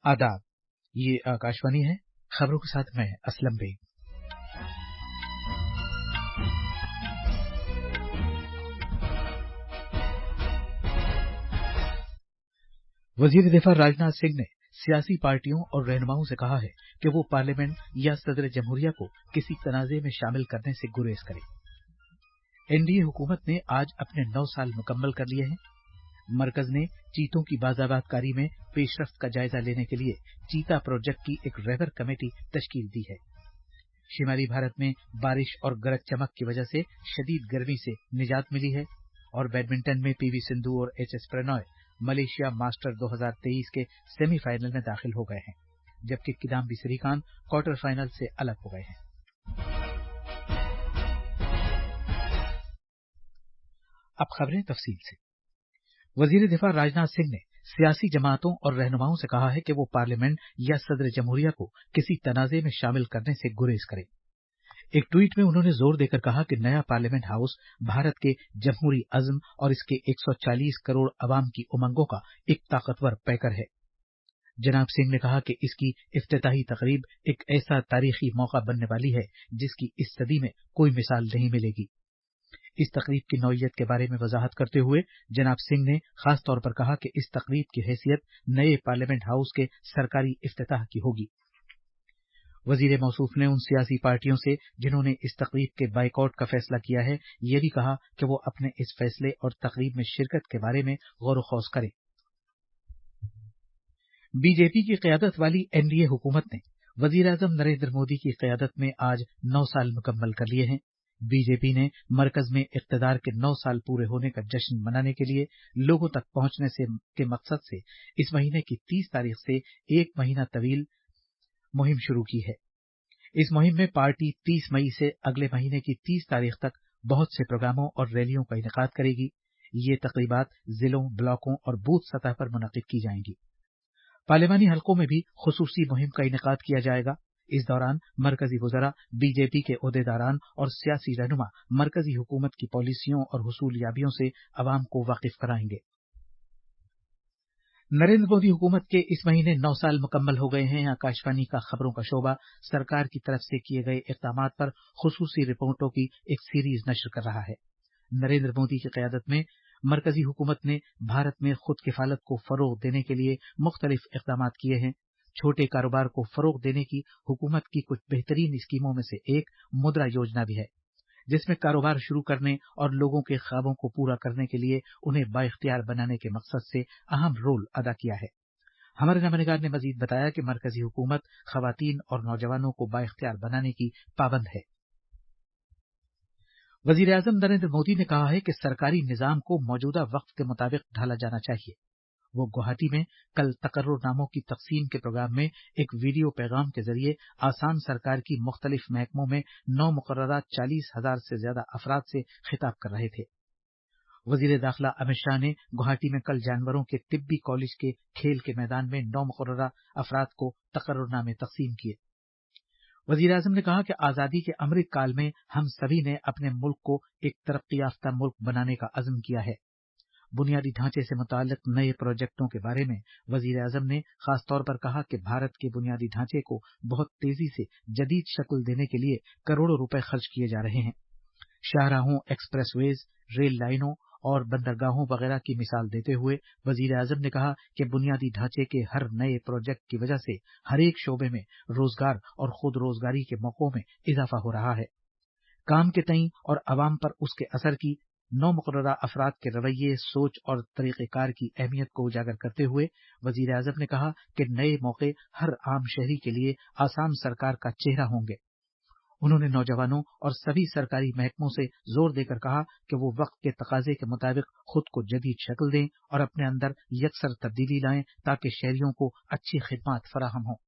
आदाब। ये आकाशवाणी है। खबरों के साथ मैं असलम बेग। वजीर दिफा राजनाथ सिंह ने सियासी पार्टियों और रहनुमाओं से कहा है कि वो पार्लियामेंट या सदर जमहूरिया को किसी तनाज़े में शामिल करने से गुरेज करें। एनडीए हुकूमत ने आज अपने 9 साल मुकम्मल कर लिए हैं। मरकज ने चीतों की बाज़ाबातकारी में पेशरफ्त का जायजा लेने के लिए चीता प्रोजेक्ट की एक रेवर कमेटी तश्कील दी है। शिमाली भारत में बारिश और गरज चमक की वजह से शदीद गर्मी से निजात मिली है। और बैडमिंटन में पीवी सिंधु और एचएस प्रणॉय मलेशिया मास्टर 2023 के सेमीफाइनल में दाखिल हो गए हैं, जबकि किदाम्बी श्रीकांत क्वार्टर फाइनल से अलग हो गए हैं। अब खबरें तफसील से। वजीर दिफा राजनाथ सिंह ने सियासी जमातों और रहनुमाओं से कहा है कि वो पार्लियामेंट या सदर जमहूरिया को किसी तनाज़े में शामिल करने से गुरेज करें। एक ट्वीट में उन्होंने जोर देकर कहा कि नया पार्लियामेंट हाउस भारत के जमहूरी अज़्म और इसके 140 करोड़ अवाम की उमंगों का एक ताकतवर पैकर है। जनाब सिंह ने कहा कि इसकी इफ्तिताही तकरीब एक ऐसा तारीखी मौका बनने वाली है जिसकी इस सदी में कोई मिसाल नहीं मिलेगी। इस तकरीब की नौइयत के बारे में वजाहत करते हुए जनाब सिंह ने खास तौर पर कहा कि इस तकरीब की हैसियत नए पार्लियामेंट हाउस के सरकारी इफ्तिताह की होगी। वजीर मौसूफ ने उन सियासी पार्टियों से जिन्होंने इस तकरीब के बाइकआउट का फैसला किया है, ये भी कहा कि वो अपने इस फैसले और तकरीब में शिरकत के बारे में गौर खौज करें। बीजेपी की क़यादत वाली एनडीए हुकूमत ने वजीर आज़म नरेंद्र मोदी की क़यादत में आज 9 साल मुकम्मल कर लिए हैं। बीजेपी ने मरकज में इक़्तिदार के 9 साल पूरे होने का जश्न मनाने के लिए लोगों तक पहुंचने के मकसद से इस महीने की 30 तारीख से एक महीना तवील मुहिम शुरू की है। इस मुहिम में पार्टी 30 मई से अगले महीने की 30 तारीख तक बहुत से प्रोग्रामों और रैलियों का इनेकाद करेगी। ये तकरीबात जिलों, ब्लॉकों और बूथ सतह पर मुनक़िद की जाएंगी। पार्लियामानी हलकों में भी खुसूसी मुहिम का इनेकाद किया जाएगा। इस दौरान मरकजी वज़रा, बीजेपी के ओहदेदारान और सियासी रहनुमा मरकजी हुकूमत की पॉलिसियों और हुसूलियाबियों से अवाम को वाकिफ कराएंगे। नरेंद्र मोदी हुकूमत के इस महीने 9 साल मुकम्मल हो गए हैं। आकाशवाणी का खबरों का शोबा सरकार की तरफ से किए गए इक़दामात पर खुसूसी रिपोर्टों की एक सीरीज नश्र कर रहा है। नरेंद्र मोदी की क़यादत में मरकजी हुकूमत ने भारत में खुद किफालत को फरोग देने के लिए मुख्तलिफ इक़दामात किए हैं। छोटे कारोबार को फरोग देने की हुकूमत की कुछ बेहतरीन स्कीमों में से एक मुद्रा योजना भी है, जिसमें कारोबार शुरू करने और लोगों के ख्वाबों को पूरा करने के लिए उन्हें बाइख्तियार बनाने के मकसद से अहम रोल अदा किया है। हमारे नमनिगार ने मजीद बताया कि मरकजी हुकूमत खवातीन और नौजवानों को बाइख्तियार बनाने की पाबंद है। वजीर आज़म नरेंद्र मोदी ने कहा है कि सरकारी निज़ाम को मौजूदा वक्त के मुताबिक ढाला जाना चाहिए। वो गुवाहाटी में कल तकर्रुरनामों की तकसीम के प्रोग्राम में एक वीडियो पैगाम के जरिए आसाम सरकार की मुख्तलिफ महकमों में 9 मुकर्ररा 40,000 से ज्यादा अफराद से खिताब कर रहे थे। वजीर दाखिला अमित शाह ने गुवाहाटी में कल जानवरों के तिब्बी कॉलेज के खेल के मैदान में 9 मुकर्ररा अफराद को तकर्रुरनामे तकसीम किए। वजीर आज़म ने कहा कि आज़ादी के अमृत काल में हम सभी ने अपने मुल्क को एक तरक्की याफ्ता मुल्क बनाने का अज़्म किया है। बुनियादी ढांचे से मुताल्लिक नए प्रोजेक्टों के बारे में वजीर आज़म ने खास तौर पर कहा कि भारत के बुनियादी ढांचे को बहुत तेजी से जदीद शक्ल देने के लिए करोड़ों रुपए खर्च किए जा रहे हैं। शाहराहों, एक्सप्रेसवेज, रेल लाइनों और बंदरगाहों वगैरह की मिसाल देते हुए वजीर आज़म ने कहा कि बुनियादी ढांचे के हर नए प्रोजेक्ट की वजह से हर एक शोबे में रोजगार और खुद रोजगारी के मौकों में इजाफा हो रहा है। काम के तई और अवाम पर उसके असर की 9 मुकर्ररा अफराद के रवैये, सोच और तरीक़ेकार की अहमियत को उजागर करते हुए वजीर आज़म ने कहा कि नए मौके हर आम शहरी के लिए आसाम सरकार का चेहरा होंगे। उन्होंने नौजवानों और सभी सरकारी महकमों से जोर देकर कहा कि वो वक्त के तकाजे के मुताबिक खुद को जदीद शक्ल दें और अपने अंदर यकसर तब्दीली लाएं ताकि शहरियों को अच्छी खिदमत फराहम हो।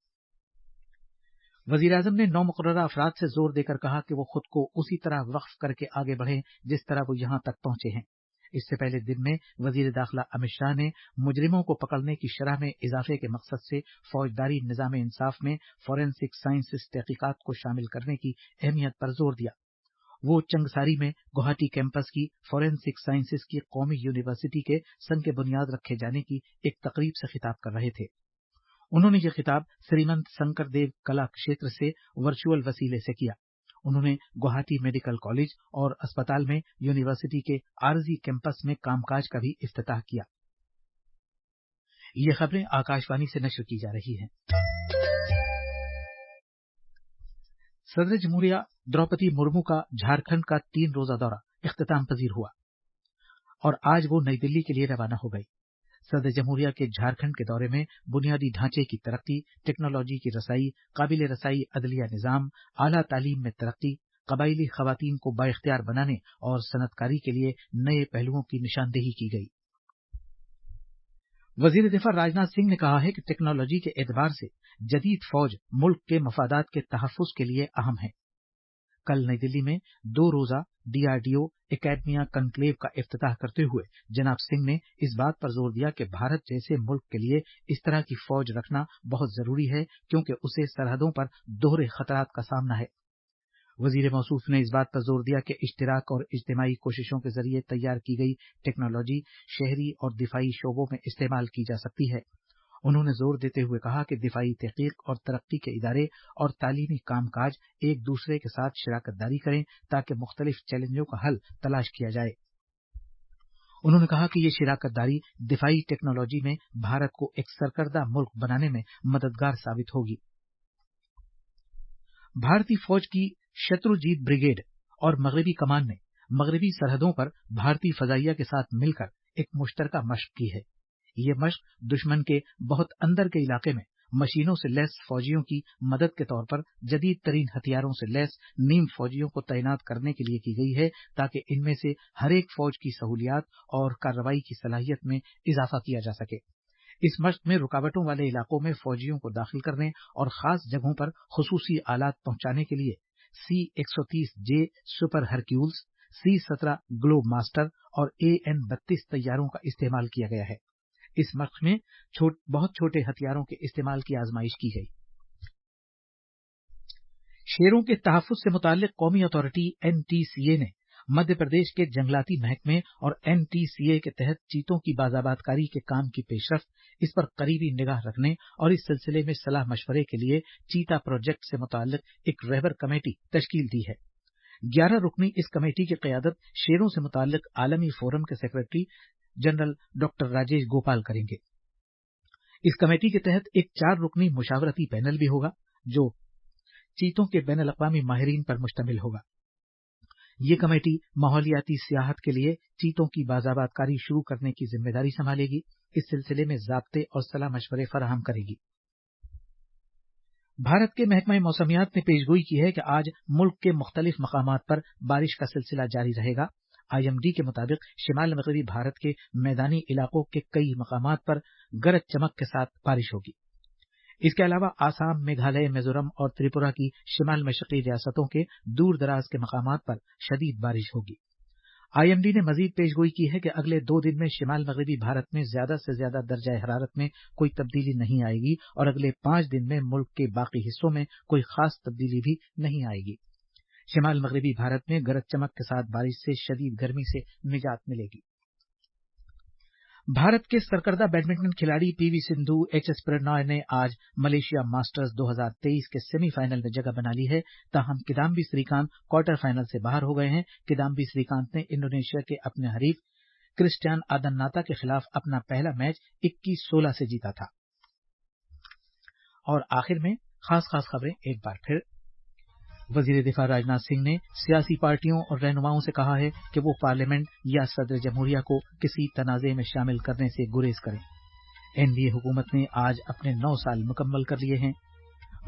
वजीर आज़म ने 9 मुकर्ररा अफराद से जोर देकर कहा कि वो खुद को उसी तरह वक्फ करके आगे बढ़ें जिस तरह वो यहाँ तक पहुंचे हैं। इससे पहले दिन में वजीर दाखिला अमित शाह ने मुजरिमों को पकड़ने की शरह में इजाफे के मकसद से फौजदारी निज़ाम इंसाफ में फॉरेंसिक साइंसेस तहकीकात को शामिल करने की अहमियत पर जोर दिया। वो चंगसारी में गुवाहाटी कैंपस की फॉरेंसिक साइंसेस की कौमी यूनिवर्सिटी के संग के बुनियाद रखे जाने की एक तकरीब से खिताब कर रहे थे। उन्होंने ये खिताब श्रीमंत शंकरदेव कला क्षेत्र से वर्चुअल वसीले से किया। उन्होंने गुवाहाटी मेडिकल कॉलेज और अस्पताल में यूनिवर्सिटी के आरजी कैंपस में कामकाज का भी इफ्तिताह किया। ये खबरें आकाशवाणी से नश्र की जा रही हैं। सदर जमहूरिया द्रौपदी मुर्मू का झारखंड का 3 रोजा दौरा इख्तिताम पजीर हुआ और आज वो नई दिल्ली के लिए रवाना हो गई। सदर जमहूरिया के झारखंड के दौरे में बुनियादी ढांचे की तरक्की, टेक्नोलॉजी की रसाई, काबिल रसाई अदलिया निजाम, आला तालीम में तरक्की, कबाइली खवातीन को बाइख्तियार बनाने और सनतकारी के लिए नए पहलुओं की निशानदेही की गई। वजीर दिफा राजनाथ सिंह ने कहा है कि टेक्नोलॉजी के एतबार से जदीद फौज मुल्क के मफादात के तहफ्फुज के लिए अहम है। कल नई दिल्ली में 2 रोजा डीआरडीओ एकेडमिया कन्क्लेव का इफ्तिताह करते हुए जनाब सिंह ने इस बात पर जोर दिया कि भारत जैसे मुल्क के लिए इस तरह की फौज रखना बहुत जरूरी है, क्योंकि उसे सरहदों पर दोहरे खतरात का सामना है। वजीर मौसूफ ने इस बात पर जोर दिया कि इश्तिराक और इज्तिमाई कोशिशों के जरिए तैयार की गई टेक्नोलॉजी शहरी और दिफाई शोबों में इस्तेमाल की जा सकती है। उन्होंने जोर देते हुए कहा कि दिफाई तहकीक और तरक्की के इदारे और तालीमी कामकाज एक दूसरे के साथ शराकत दारी करें ताकि मुख्तलिफ चैलेंजों का हल तलाश किया जाए। उन्होंने कहा कि ये शराकत दारी दिफाई टेक्नोलॉजी में भारत को एक सरकर्दा मुल्क बनाने में मददगार साबित होगी। भारतीय फौज की शत्रुजीत ब्रिगेड और मगरबी कमान ने मगरबी सरहदों पर भारतीय फजाइया के साथ मिलकर एक मुश्तरका मशक की है। ये मशक दुश्मन के बहुत अंदर के इलाके में मशीनों से लैस फौजियों की मदद के तौर पर जदीद तरीन हथियारों से लैस नीम फौजियों को तैनात करने के लिए की गई है, ताकि इनमें से हर एक फौज की सहूलियात और कार्रवाई की सलाहियत में इजाफा किया जा सके। इस मशक में रुकावटों वाले इलाकों में फौजियों को दाखिल करने और खास जगहों पर खुसूसी आलात पहुंचाने के लिए C-130J super हरक्यूल्स, C-17 globe master और AN-32 तैयारों का इस्तेमाल किया गया है। इस मशक में बहुत छोटे हथियारों के इस्तेमाल की आजमाइश की गई। शेरों के तहफ्फुज से मुताल्लिक कौमी अथॉरिटी NTCA ने मध्य प्रदेश के जंगलाती महकमे और NTCA के तहत चीतों की बाजाबादकारी के काम की पेशरफ्त, इस पर करीबी निगाह रखने और इस सिलसिले में सलाह मशवरे के लिए चीता प्रोजेक्ट से मुताल्लिक एक रहबर कमेटी तश्कील दी है। 11 रुकनी इस कमेटी की क़यादत शेरों से मुताल्लिक आलमी फोरम के secretary general doctor Rajesh Gopal करेंगे। इस कमेटी के तहत एक 4 रुकनी मुशावरती पैनल भी होगा, जो चीतों के बैनुल अक़वामी माहिरीन पर मुश्तमिल होगा। ये कमेटी माहौलियाती सियाहत के लिए चीतों की बाजाबादकारी शुरू करने की जिम्मेदारी संभालेगी। इस सिलसिले में ज़ाब्ते और सलाह मशवरे फराहम करेगी। भारत के महकमा मौसमियात ने पेशगोई की है कि आज मुल्क के मुख्तलिफ मकामात पर बारिश का सिलसिला जारी रहेगा। IMD के मुताबिक शिमाल मगरबी भारत के मैदानी इलाकों के कई मकामात पर गरज चमक के साथ बारिश होगी। इसके अलावा आसाम, मेघालय, मिजोरम और त्रिपुरा की शिमाल मशरक़ी रियासतों के दूर दराज के मकामात पर शदीद बारिश होगी। IMD ने मजीद पेशगोई की है कि अगले 2 दिन में शिमाल मगरबी भारत में ज्यादा से ज्यादा दर्जा हरारत में कोई तब्दीली नहीं आएगी और अगले 5 दिन में मुल्क के बाकी हिस्सों में कोई खास तब्दीली भी नहीं आएगी। शिमाल मगरबी भारत में गरज चमक के साथ बारिश से शदीद गर्मी से निजात मिलेगी। भारत के सरकर्दा बैडमिंटन खिलाड़ी PV सिंधु, HS प्रणॉय ने आज मलेशिया मास्टर्स 2023 के सेमीफाइनल में जगह बना ली है। ताहम किदाम्बी श्रीकांत क्वार्टर फाइनल से बाहर हो गए हैं। किदाम्बी श्रीकांत ने इंडोनेशिया के अपने हरीफ क्रिस्टियान आदननाता के खिलाफ अपना पहला मैच 21-16 से जीता था। और आखिर में खास खबरें एक बार फिर। वजीर दिफा राजनाथ सिंह ने सियासी पार्टियों और रहनुमाओं से कहा है कि वो पार्लियामेंट या सदर जमहूरिया को किसी तनाज़े में शामिल करने से गुरेज करें। NDA हुकूमत ने आज अपने 9 साल मुकम्मल कर लिए हैं।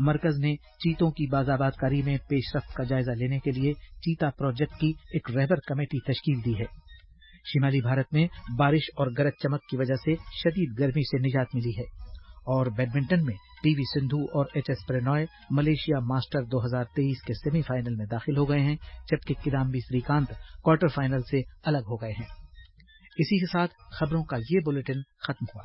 मरकज ने चीतों की बाजाबादकारी में पेशरफ्त का जायजा लेने के लिए चीता प्रोजेक्ट की एक रहबर कमेटी तश्कील दी है। शिमाली भारत में बारिश और गरज चमक की वजह से शदीद गर्मी से निजात मिली है। और बैडमिंटन में PV सिंधु और HS प्रणॉय मलेशिया मास्टर 2023 के सेमीफाइनल में दाखिल हो गए हैं, जबकि किदाम्बी श्रीकांत क्वार्टर फाइनल से अलग हो गए हैं। इसी के साथ खबरों का ये बुलेटिन खत्म हुआ।